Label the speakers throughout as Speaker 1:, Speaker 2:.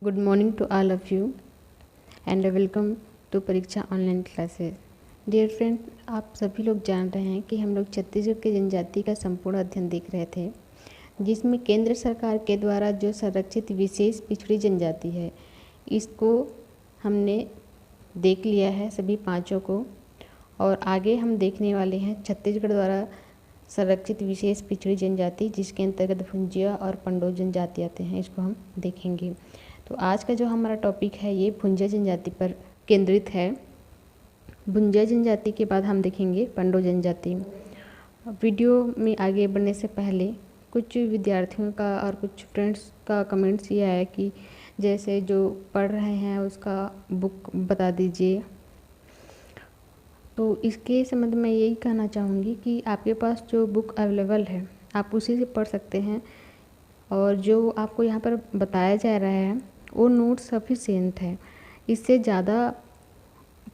Speaker 1: Good morning to all of you and welcome to परीक्षा online classes. Dear friend, आप सभी लोग जान रहे हैं कि हम लोग छत्तीसगढ़ की जनजाति का संपूर्ण अध्ययन देख रहे थे, जिसमें केंद्र सरकार के द्वारा जो संरक्षित विशेष पिछड़ी जनजाति है, इसको हमने देख लिया है सभी पाँचों को। और आगे हम देखने वाले हैं छत्तीसगढ़ द्वारा संरक्षित विशेष पिछड़ी जनजाति, जिसके अंतर्गत भुंजिया और पंडो जनजाति आते हैं, इसको हम देखेंगे। तो आज का जो हमारा टॉपिक है ये भुंजिया जनजाति पर केंद्रित है। भुंजिया जनजाति के बाद हम देखेंगे पंडो जनजाति। वीडियो में आगे बढ़ने से पहले कुछ विद्यार्थियों का और कुछ फ्रेंड्स का कमेंट्स ये आया कि जैसे जो पढ़ रहे हैं उसका बुक बता दीजिए। तो इसके संबंध में यही कहना चाहूँगी कि आपके पास जो बुक अवेलेबल है आप उसी से पढ़ सकते हैं, और जो आपको यहाँ पर बताया जा रहा है वो नोट सफिशिएंट है। इससे ज़्यादा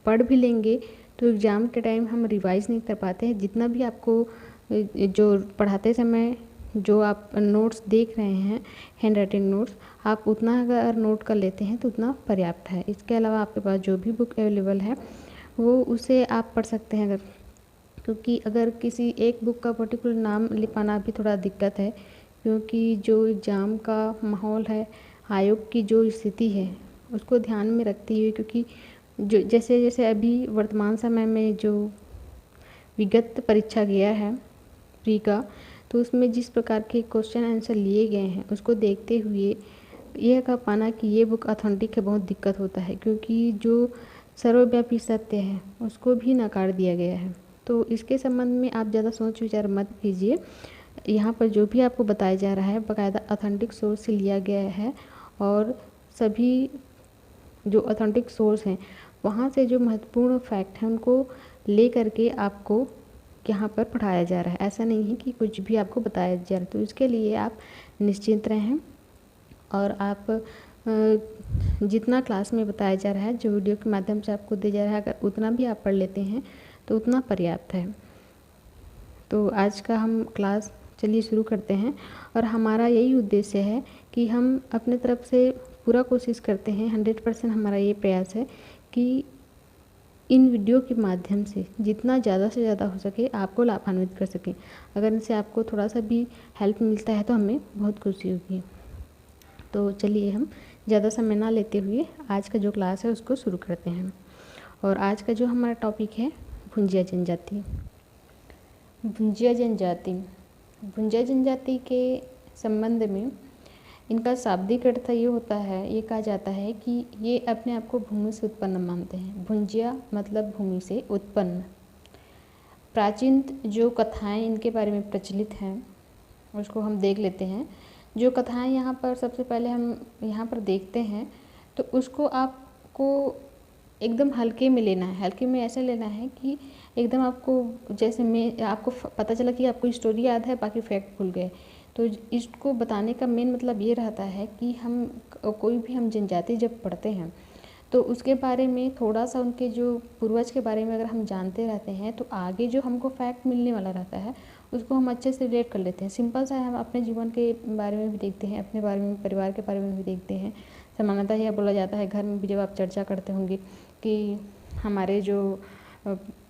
Speaker 1: पढ़ भी लेंगे तो एग्ज़ाम के टाइम हम रिवाइज़ नहीं कर पाते हैं। जितना भी आपको जो पढ़ाते समय जो आप नोट्स देख रहे हैं, हैंड राइटिंग नोट्स, आप उतना अगर नोट कर लेते हैं तो उतना पर्याप्त है। इसके अलावा आपके पास जो भी बुक अवेलेबल है वो उसे आप पढ़ सकते हैं। क्योंकि अगर किसी एक बुक का पर्टिकुलर नाम लिख पाना भी थोड़ा दिक्कत है, क्योंकि जो एग्ज़ाम का माहौल है, आयोग की जो स्थिति है उसको ध्यान में रखते हुए, क्योंकि जो जैसे जैसे अभी वर्तमान समय में जो विगत परीक्षा गया है प्री का, तो उसमें जिस प्रकार के क्वेश्चन आंसर लिए गए हैं उसको देखते हुए यह कह पाना कि ये बुक ऑथेंटिक है बहुत दिक्कत होता है, क्योंकि जो सर्वव्यापी सत्य है उसको भी नकार दिया गया है। तो इसके संबंध में आप ज़्यादा सोच विचार मत कीजिए। यहाँ पर जो भी आपको बताया जा रहा है बाकायदा ऑथेंटिक सोर्स से लिया गया है, और सभी जो ऑथेंटिक सोर्स हैं वहाँ से जो महत्वपूर्ण फैक्ट हैं उनको ले करके आपको यहाँ पर पढ़ाया जा रहा है। ऐसा नहीं है कि कुछ भी आपको बताया जा रहा है। तो इसके लिए आप निश्चिंत रहें, और आप जितना क्लास में बताया जा रहा है, जो वीडियो के माध्यम से आपको दिया जा रहा है, अगर उतना भी आप पढ़ लेते हैं तो उतना पर्याप्त है। तो आज का हम क्लास चलिए शुरू करते हैं। और हमारा यही उद्देश्य है कि हम अपने तरफ से पूरा कोशिश करते हैं, 100% हमारा ये प्रयास है कि इन वीडियो के माध्यम से जितना ज़्यादा से ज़्यादा हो सके आपको लाभान्वित कर सकें। अगर इनसे आपको थोड़ा सा भी हेल्प मिलता है तो हमें बहुत खुशी होगी। तो चलिए हम ज़्यादा समय ना लेते हुए आज का जो क्लास है उसको शुरू करते हैं। और आज का जो हमारा टॉपिक है भुंजिया जनजाति। भुंजिया जनजाति, भुंजिया जनजाति के संबंध में इनका शाब्दिक अर्थ ये होता है, ये कहा जाता है कि ये अपने आप को भूमि से उत्पन्न मानते हैं। भुंजिया मतलब भूमि से उत्पन्न। प्राचीन जो कथाएं इनके बारे में प्रचलित हैं उसको हम देख लेते हैं। जो कथाएं यहाँ पर सबसे पहले हम यहाँ पर देखते हैं तो उसको आपको एकदम हल्के में लेना है। हल्के में ऐसे लेना है कि एकदम आपको जैसे मैं आपको पता चला कि आपको स्टोरी याद है बाकी फैक्ट भूल गए। तो इसको बताने का मेन मतलब ये रहता है कि हम कोई भी हम जनजाति जब पढ़ते हैं तो उसके बारे में थोड़ा सा उनके जो पूर्वज के बारे में अगर हम जानते रहते हैं तो आगे जो हमको फैक्ट मिलने वाला रहता है उसको हम अच्छे से रिलेट कर लेते हैं। सिंपल सा है, हम अपने जीवन के बारे में भी देखते हैं, अपने बारे में, परिवार के बारे में भी देखते हैं। सामान्यतः यह बोला जाता है घर में भी, जब आप चर्चा करते होंगे कि हमारे जो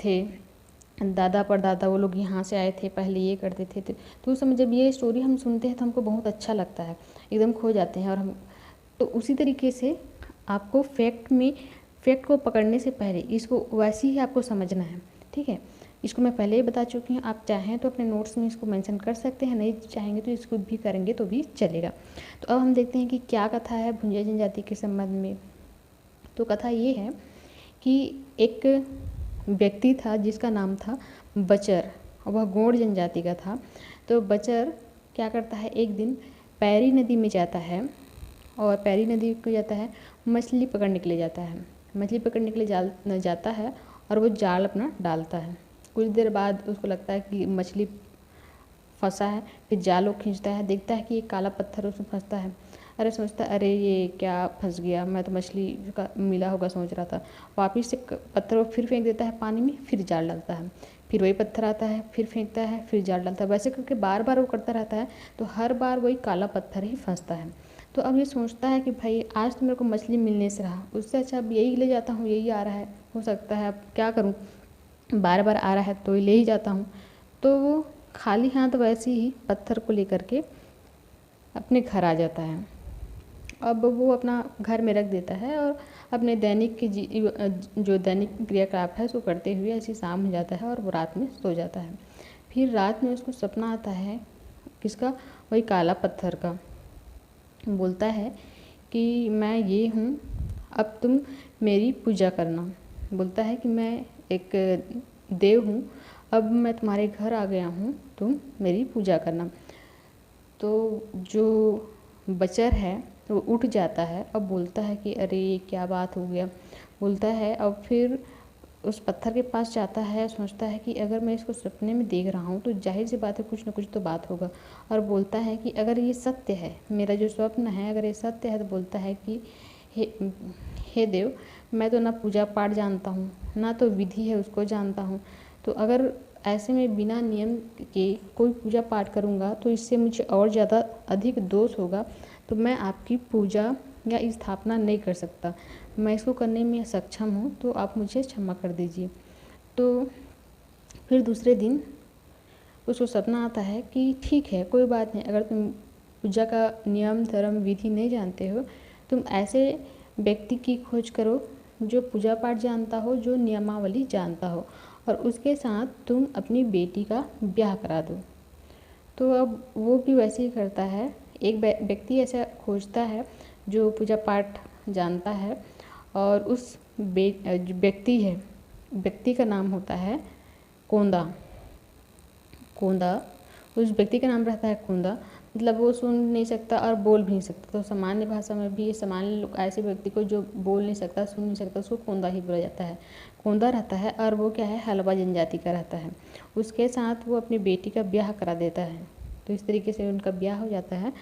Speaker 1: थे दादा परदादा वो लोग यहाँ से आए थे, पहले ये करते थे। तो उस समय जब ये स्टोरी हम सुनते हैं तो हमको बहुत अच्छा लगता है, एकदम खो जाते हैं। और हम तो उसी तरीके से आपको फैक्ट को पकड़ने से पहले इसको वैसे ही आपको समझना है, ठीक है। इसको मैं पहले ही बता चुकी हूँ, आप चाहें तो अपने नोट्स में इसको मेंशन कर सकते हैं, नहीं चाहेंगे तो इसको भी करेंगे तो भी चलेगा। तो अब हम देखते हैं कि क्या कथा है भुंजिया जनजाति के संबंध में। तो कथा ये है कि एक व्यक्ति था जिसका नाम था बचर, और वह गोंड जनजाति का था। तो बचर क्या करता है, एक दिन पैरी नदी में जाता है, और पैरी नदी को जाता है मछली पकड़ने के लिए जाता है। मछली पकड़ने के लिए जाता है और वो जाल अपना डालता है। कुछ देर बाद उसको लगता है कि मछली फंसा है, फिर जाल वो खींचता है, देखता है कि एक काला पत्थर उसमें फंसता है। अरे सोचता है अरे ये क्या फंस गया, मैं तो मछली का मिला होगा सोच रहा था। वापिस से पत्थर वो फिर फेंक देता है पानी में, फिर जाल डालता है, फिर वही पत्थर आता है, फिर फेंकता है, फिर जाल डालता है। वैसे करके बार बार वो करता रहता है, तो हर बार वही काला पत्थर ही फंसता है। तो अब ये सोचता है कि भाई आज तो मेरे को मछली मिलने से रहा, उससे अच्छा अब यही ले जाता हूँ, यही आ रहा है, हो सकता है अब क्या करूँ, बार बार आ रहा है तो ले ही जाता हूँ। तो वो खाली हाथ वैसे ही पत्थर को लेकर के अपने घर आ जाता है। अब वो अपना घर में रख देता है और अपने दैनिक की जो दैनिक क्रियाकलाप है उसको करते हुए ऐसी शाम हो जाता है और वो रात में सो जाता है। फिर रात में उसको सपना आता है, किसका, वही काला पत्थर का। बोलता है कि मैं ये हूँ, अब तुम मेरी पूजा करना। बोलता है कि मैं एक देव हूँ, अब मैं तुम्हारे घर आ गया हूँ, तुम मेरी पूजा करना। तो जो बचर है वो उठ जाता है। अब बोलता है कि अरे ये क्या बात हो गया। बोलता है, अब फिर उस पत्थर के पास जाता है, सोचता है कि अगर मैं इसको सपने में देख रहा हूँ तो जाहिर सी बात है कुछ ना कुछ तो बात होगा। और बोलता है कि अगर ये सत्य है, मेरा जो स्वप्न है अगर ये सत्य है, तो बोलता है कि हे देव, मैं तो ना पूजा पाठ जानता हूँ, ना तो विधि है उसको जानता हूँ, तो अगर ऐसे में बिना नियम के कोई पूजा पाठ करूँगा तो इससे मुझे और ज़्यादा अधिक दोष होगा, तो मैं आपकी पूजा या स्थापना नहीं कर सकता, मैं इसको करने में सक्षम हूँ, तो आप मुझे क्षमा कर दीजिए। तो फिर दूसरे दिन उसको सपना आता है कि ठीक है, कोई बात नहीं, अगर तुम पूजा का नियम धर्म विधि नहीं जानते हो, तुम ऐसे व्यक्ति की खोज करो जो पूजा पाठ जानता हो, जो नियमावली जानता हो, और उसके साथ तुम अपनी बेटी का ब्याह करा दो। तो अब वो भी वैसे ही करता है, एक व्यक्ति ऐसा खोजता है जो पूजा पाठ जानता है, और उस व्यक्ति है, व्यक्ति का नाम होता है कोंदा। कोंदा, उस व्यक्ति का नाम रहता है कोंदा, मतलब वो सुन नहीं सकता और बोल भी नहीं सकता। तो सामान्य भाषा में भी सामान्य लोग ऐसे व्यक्ति को जो बोल नहीं सकता, सुन नहीं सकता, उसको कोंदा ही बोला जाता है। कोंदा रहता है और वो क्या है, हलवा जनजाति का रहता है। उसके साथ वो अपनी बेटी का ब्याह करा देता है। तो इस तरीके से उनका ब्याह हो जाता है।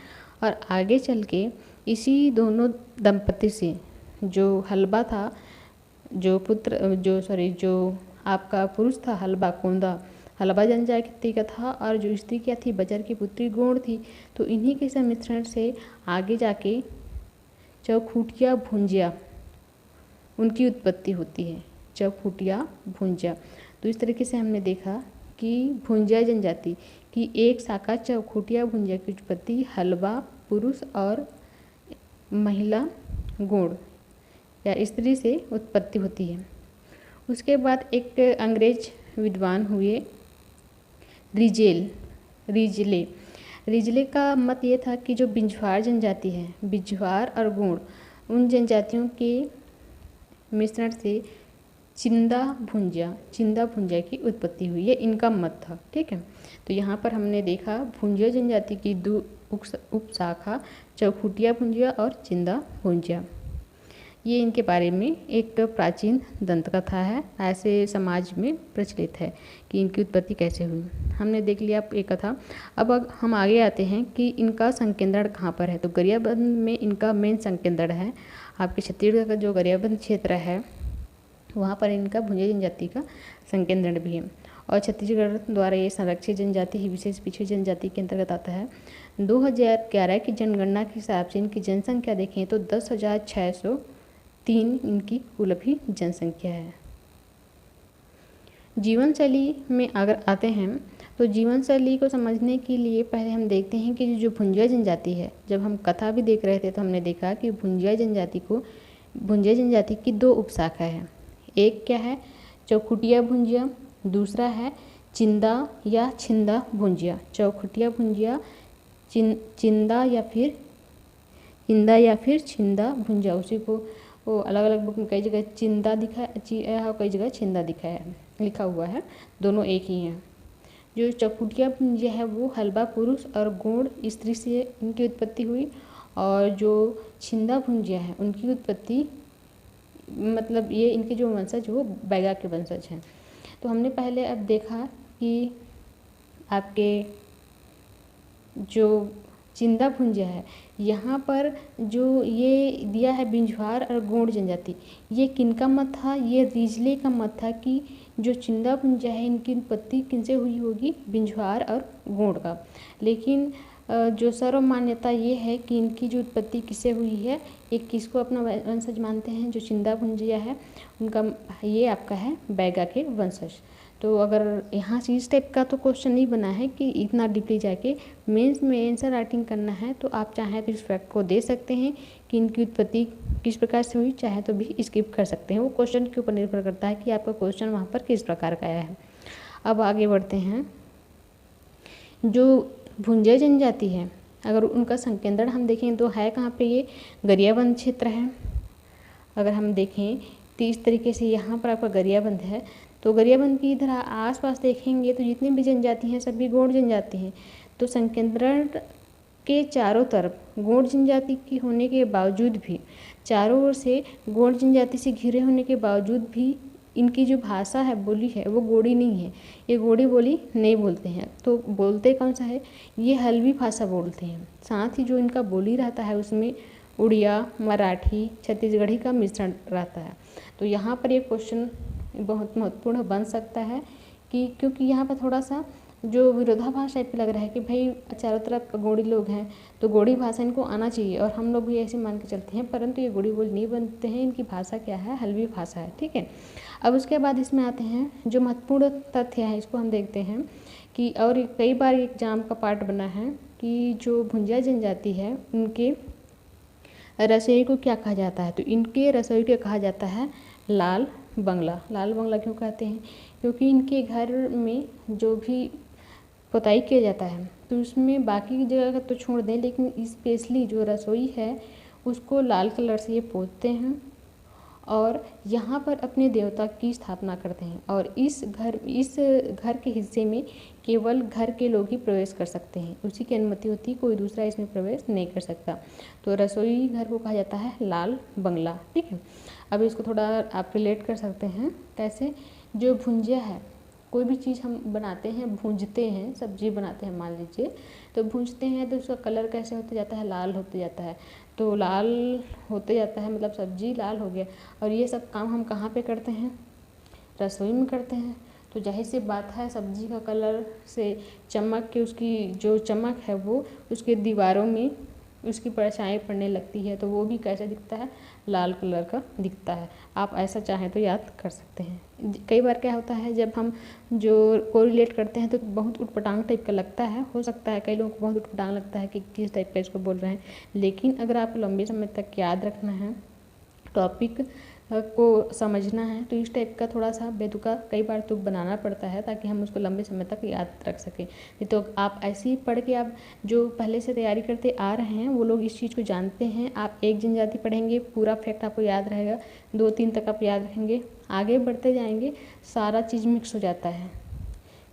Speaker 1: और आगे चल के इसी दोनों दंपति से जो हलवा था, जो आपका पुरुष था हलवा कोंदा, हलवा जनजाति का था, और जो स्त्री क्या थी, बजर की पुत्री गोंड थी। तो इन्हीं के सम्मिश्रण से आगे जाके चौखुटिया भुंजिया उनकी उत्पत्ति होती है। चौखुटिया भुंजिया, तो इस तरीके से हमने देखा कि भुंजिया जनजाति की एक शाखा चौखुटिया भुंजिया की उत्पत्ति हलवा पुरुष और महिला गोंड या स्त्री से उत्पत्ति होती है। उसके बाद एक अंग्रेज विद्वान हुए रिजले का मत ये था कि जो बिंझवार जनजाति है, बिंझवार और गोंड, उन जनजातियों के मिश्रण से चिंदा भुंजिया की उत्पत्ति हुई, ये इनका मत था। ठीक है, तो यहाँ पर हमने देखा भुंजिया जनजाति की दो उपशाखा, चौखुटिया भुंजिया और चिंदा भुंजिया। ये इनके बारे में एक प्राचीन दंतकथा है, ऐसे समाज में प्रचलित है कि इनकी उत्पत्ति कैसे हुई। हमने देख लिया एक कथा। अब हम आगे आते हैं कि इनका संकेंद्रण कहाँ पर है। तो गरियाबंद में इनका मेन संकेंद्रण है। आपके छत्तीसगढ़ का जो गरियाबंद क्षेत्र है वहाँ पर इनका भुंजिया जनजाति का संकेंद्रण भी है, और छत्तीसगढ़ द्वारा ये संरक्षित जनजाति ही विशेष पिछड़ी जनजाति के अंतर्गत आता है। 2011 की जनगणना के हिसाब से इनकी जनसंख्या देखें तो 10,603 इनकी कुल अभी जनसंख्या है। जीवन शैली में अगर आते हैं तो जीवन शैली को समझने के लिए पहले हम देखते हैं कि जो भुंजिया जनजाति है, जब हम कथा भी देख रहे थे तो हमने देखा कि भुंजिया जनजाति की दो उपशाखा है। एक क्या है, चौखुटिया भुंजिया, दूसरा है चिंदा या छिंदा भुंजिया। चौखुटिया भुंजिया, चिंदा या फिर छिंदा भुंजिया, उसी को वो अलग अलग बुक में कई जगह चिंदा दिखाया है, कई जगह छिंदा दिखाया है, लिखा हुआ है, दोनों एक ही हैं। जो चौखुटिया भुंजिया है वो हलवा पुरुष और गोंड स्त्री से इनकी उत्पत्ति हुई, और जो छिंदा भुंजिया है उनकी उत्पत्ति मतलब ये इनके जो वंशज वो बैगा के वंशज हैं। तो हमने पहले अब देखा कि आपके जो चिंदा भुंजिया है, यहाँ पर जो ये दिया है बिंझवार और गोंड जनजाति, ये किनका मत था, ये रिजले का मत था कि जो चिंदा भुंजिया है इनकी उत्पत्ति किनसे हुई होगी, बिंझवार और गोंड का। लेकिन जो सर्व मान्यता ये है कि इनकी जो उत्पत्ति किससे हुई है, एक किसको अपना वंशज मानते हैं, जो चिंदा भुंजिया है उनका, ये आपका है बैगा के वंशज। तो अगर यहाँ से इस टाइप का तो क्वेश्चन नहीं बना है कि इतना डीपली जाके मेंस में आंसर राइटिंग करना है, तो आप चाहें तो इस फैक्ट को दे सकते हैं कि इनकी उत्पत्ति किस प्रकार से हुई, चाहे तो भी स्किप कर सकते हैं। वो क्वेश्चन के ऊपर निर्भर करता है कि आपका क्वेश्चन वहाँ पर किस प्रकार का आया है। अब आगे बढ़ते हैं। जो भुंजिया जनजाति है, अगर उनका संकेंद्रण हम देखें तो है कहाँ पे, ये गरियाबंद क्षेत्र है। अगर हम देखें तो इस तरीके से यहाँ पर आपका गरियाबंद है, तो गरियाबंद की इधर आसपास देखेंगे तो जितनी भी जनजाति हैं सभी गौड़ जनजाति हैं। तो संकेंद्रण के चारों तरफ गौड़ जनजाति की होने के बावजूद भी, चारों ओर से गौड़ जनजाति से घिरे होने के बावजूद भी इनकी जो भाषा है, बोली है, वो गोड़ी नहीं है। ये गोड़ी बोली नहीं बोलते हैं। तो बोलते कौन सा है, ये हल्बी भाषा बोलते हैं। साथ ही जो इनका बोली रहता है उसमें उड़िया, मराठी, छत्तीसगढ़ी का मिश्रण रहता है। तो यहाँ पर ये क्वेश्चन बहुत महत्वपूर्ण बन सकता है कि क्योंकि यहाँ पर थोड़ा सा जो विरोधाभास टाइप लग रहा है कि भाई चारों तरफ गोड़ी लोग हैं तो गोड़ी भाषा इनको आना चाहिए, और हम लोग भी ऐसे मान के चलते हैं, परंतु ये गोड़ी बोली नहीं बनते हैं। इनकी भाषा क्या है, हल्बी भाषा है। ठीक है। अब उसके बाद इसमें आते हैं जो महत्वपूर्ण तथ्य है, इसको हम देखते हैं कि, और कई बार एग्जाम का पार्ट बना है कि जो भुंजिया जनजाति है उनके रसोई को क्या कहा जाता है। तो इनके रसोई को कहा जाता है लाल बंगला। लाल बंगला क्यों कहते हैं, क्योंकि इनके घर में जो भी पुताई किया जाता है तो उसमें बाकी की जगह का तो छोड़ दें, लेकिन स्पेशली जो रसोई है उसको लाल कलर से ये पोतते हैं और यहाँ पर अपने देवता की स्थापना करते हैं। और इस घर के हिस्से में केवल घर के लोग ही प्रवेश कर सकते हैं, उसी की अनुमति होती है, कोई दूसरा इसमें प्रवेश नहीं कर सकता। तो रसोई घर को कहा जाता है लाल बंगला। ठीक है। अब इसको थोड़ा आप रिलेट कर सकते हैं कैसे, जो भुंजिया है, कोई भी चीज़ हम बनाते हैं, भूंजते हैं, सब्जी बनाते हैं मान लीजिए, तो भूंजते हैं तो उसका कलर कैसे होते जाता है, लाल होते जाता है। तो लाल होते जाता है मतलब सब्जी लाल हो गया। और ये सब काम हम कहाँ पे करते हैं, रसोई में करते हैं। तो जाहिर सी बात है सब्जी का कलर से चमक के, उसकी जो चमक है वो उसके दीवारों में उसकी परछाई पड़ने लगती है, तो वो भी कैसा दिखता है, लाल कलर का दिखता है। आप ऐसा चाहें तो याद कर सकते हैं। कई बार क्या होता है जब हम जो कोरिलेट करते हैं तो बहुत उटपटांग टाइप का लगता है, हो सकता है कई लोगों को बहुत उटपटांग लगता है कि किस टाइप का इसको बोल रहे हैं, लेकिन अगर आपको लंबे समय तक याद रखना है, टॉपिक को समझना है, तो इस टाइप का थोड़ा सा बेतुका कई बार तुक बनाना पड़ता है ताकि हम उसको लंबे समय तक याद रख सकें। नहीं तो आप ऐसे ही पढ़ के, आप जो पहले से तैयारी करते आ रहे हैं वो लोग इस चीज़ को जानते हैं। आप एक जनजाति पढ़ेंगे, पूरा फैक्ट आपको याद रहेगा, 2-3 तक आप याद रखेंगे, आगे बढ़ते जाएंगे सारा चीज़ मिक्स हो जाता है,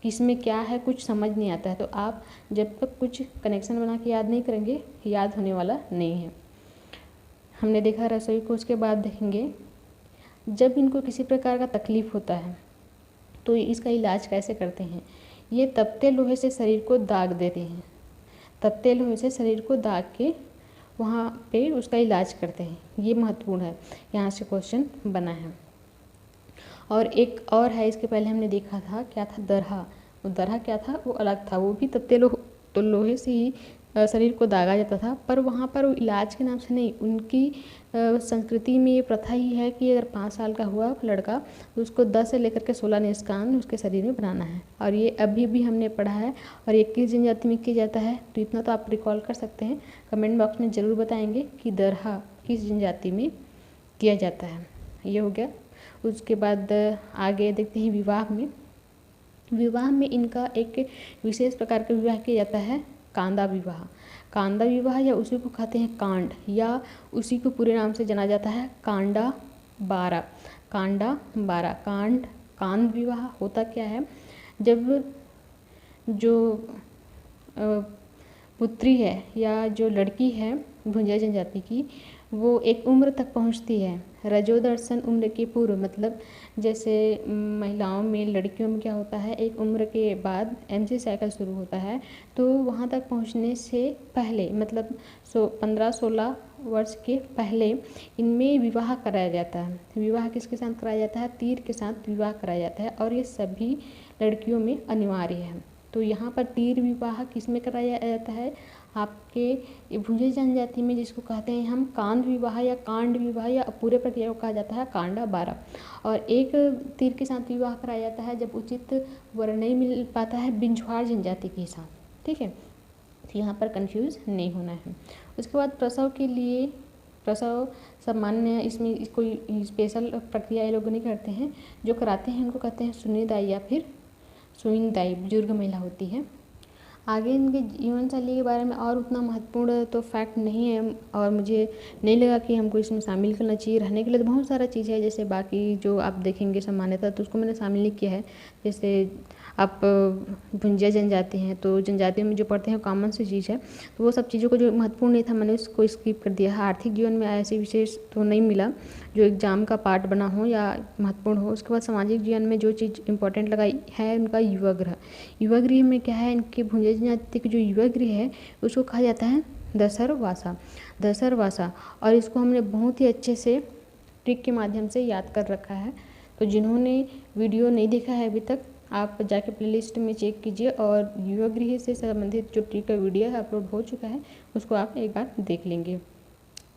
Speaker 1: किसमें क्या है कुछ समझ नहीं आता है। तो आप जब तक कुछ कनेक्शन बना के याद नहीं करेंगे, याद होने वाला नहीं है। हमने देखा रसोई को। उसके बाद देखेंगे जब इनको किसी प्रकार का तकलीफ़ होता है तो इसका इलाज कैसे करते हैं। ये तपते लोहे से शरीर को दाग देते हैं, तपते लोहे से शरीर को दाग के वहाँ पे उसका इलाज करते हैं। ये महत्वपूर्ण है, यहाँ से क्वेश्चन बना है। और एक और है, इसके पहले हमने देखा था क्या था, दरहा। वो दरहा क्या था, वो अलग था, वो भी तपते लोहे से ही शरीर को दागा जाता था, पर वहाँ पर वो इलाज के नाम से नहीं, उनकी संस्कृति में ये प्रथा ही है कि अगर 5 साल का हुआ लड़का तो उसको 10 से लेकर के 16 निष्कान उसके शरीर में बनाना है। और ये अभी भी हमने पढ़ा है, और ये किस जनजाति में किया जाता है, तो इतना तो आप रिकॉल कर सकते हैं, कमेंट बॉक्स में ज़रूर बताएंगे कि दरहा किस जनजाति में किया जाता है। ये हो गया। उसके बाद आगे देखते हैं विवाह में। विवाह में इनका एक विशेष प्रकार का विवाह किया जाता है, कांदा विवाह। कांदा विवाह या उसी को कहते हैं कांड, या उसी को पूरे नाम से जाना जाता है कांडा बारा। कांडा बारा कांड विवाह होता क्या है, जब जो पुत्री है या जो लड़की है भुंजिया जनजाति की, वो एक उम्र तक पहुंचती है, रजोदर्शन उम्र के पूर्व, मतलब जैसे महिलाओं में, लड़कियों में क्या होता है, एक उम्र के बाद एमसी साइकिल शुरू होता है, तो वहाँ तक पहुँचने से पहले, मतलब 15-16 वर्ष के पहले इनमें विवाह कराया जाता है। विवाह किसके साथ कराया जाता है, तीर के साथ विवाह कराया जाता है, और ये सभी लड़कियों में अनिवार्य है। तो यहाँ पर तीर विवाह किस में कराया जाता है, आपके भुंजे जनजाति में जिसको कहते हैं हम कांड विवाह या कांड विवाह या पूरे प्रक्रिया को कहा जाता है कांडा 12। और एक तीर के साथ विवाह कराया जाता है जब उचित वर नहीं मिल पाता है बिंझवार जनजाति के साथ। ठीक है, तो यहाँ पर कंफ्यूज नहीं होना है। उसके बाद प्रसव के लिए, प्रसव सामान्य इसमें कोई स्पेशल प्रक्रिया ये लोग नहीं करते हैं, जो कराते हैं उनको कहते हैं सुनिदाई या फिर सुइनदाई, बुजुर्ग महिला होती है। आगे इनके जीवन शैली के बारे में और उतना महत्वपूर्ण तो फैक्ट नहीं है और मुझे नहीं लगा कि हमको इसमें शामिल करना चाहिए। रहने के लिए तो बहुत सारा चीज़ है, जैसे बाकी जो आप देखेंगे सामान्यतः तो उसको मैंने शामिल नहीं किया है। जैसे आप भुंजिया जनजाति हैं तो जनजातियों में जो पढ़ते हैं कॉमन सी चीज़ है, तो वो सब चीज़ों को जो महत्वपूर्ण नहीं था मैंने उसको स्किप कर दिया है। आर्थिक जीवन में ऐसे विशेष तो नहीं मिला जो एग्जाम का पार्ट बना हो या महत्वपूर्ण हो। उसके बाद सामाजिक जीवन में जो चीज़ इंपॉर्टेंट लगा है उनका युवा गृह। युवा गृह में क्या है, इनके भुंजिया जनजाति की जो युवा गृह है उसको कहा जाता है दसरवासा, दसरवासा। और इसको हमने बहुत ही अच्छे से ट्रिक के माध्यम से याद कर रखा है। तो जिन्होंने वीडियो नहीं देखा है अभी तक, आप जाके प्लेलिस्ट में चेक कीजिए और युवा गृह से संबंधित जो ट्रिक का वीडियो है अपलोड हो चुका है उसको आप एक बार देख लेंगे।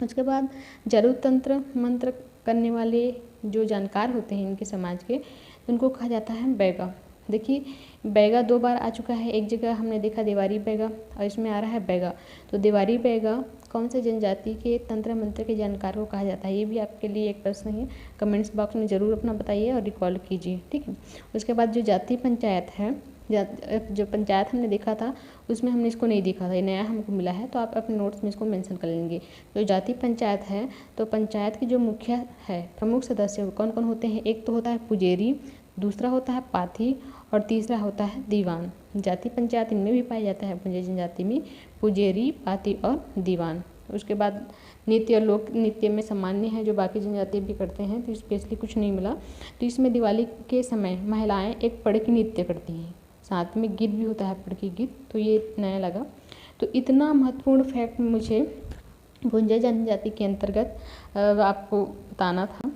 Speaker 1: उसके बाद जरूर तंत्र मंत्र करने वाले जो जानकार होते हैं इनके समाज के, उनको कहा जाता है बैगा। देखिए बैगा 2 बार आ चुका है, एक जगह हमने देखा देवारी बैगा और इसमें आ रहा है बैगा। तो देवारी बैगा कौन से जनजाति के तंत्र मंत्र के जानकार को कहा जाता है, ये भी आपके लिए एक प्रश्न है। कमेंट्स बॉक्स में ज़रूर अपना बताइए और रिकॉल कीजिए। ठीक है, उसके बाद जो जाति पंचायत है, जो पंचायत हमने देखा था उसमें हमने इसको नहीं देखा था, ये नया हमको मिला है, तो आप अपने नोट्स में इसको मेंशन कर लेंगे। जो जाति पंचायत है तो पंचायत की जो मुखिया है, प्रमुख सदस्य कौन कौन होते हैं, एक तो होता है पुजेरी, दूसरा होता है पाथी और तीसरा होता है दीवान। जाति पंचायत इनमें भी पाया जाता है भुंजिया जनजाति में, पुजेरी, पाथी और दीवान। उसके बाद नृत्य और लोक नृत्य में सामान्य है जो बाकी जनजाति भी करते हैं, तो स्पेशली कुछ नहीं मिला। तो इसमें दिवाली के समय महिलाएं एक पड़की नृत्य करती हैं, साथ में गीत भी होता है पड़की गीत, तो ये नया लगा। तो इतना महत्वपूर्ण फैक्ट मुझे भुंजिया जनजाति के अंतर्गत आपको बताना था।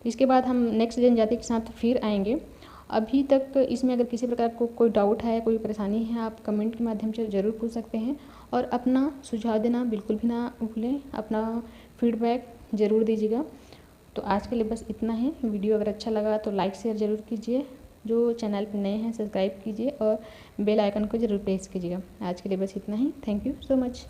Speaker 1: इसके बाद हम नेक्स्ट जनजाति के साथ फिर आएंगे। अभी तक इसमें अगर किसी प्रकार को कोई डाउट है, कोई परेशानी है, आप कमेंट के माध्यम से ज़रूर पूछ सकते हैं और अपना सुझाव देना बिल्कुल भी ना भूलें, अपना फीडबैक ज़रूर दीजिएगा। तो आज के लिए बस इतना ही। वीडियो अगर अच्छा लगा तो लाइक शेयर ज़रूर कीजिए, जो चैनल पर नए हैं सब्सक्राइब कीजिए और बेल आइकन को ज़रूर प्रेस कीजिएगा। आज के लिए बस इतना ही। Thank you so much.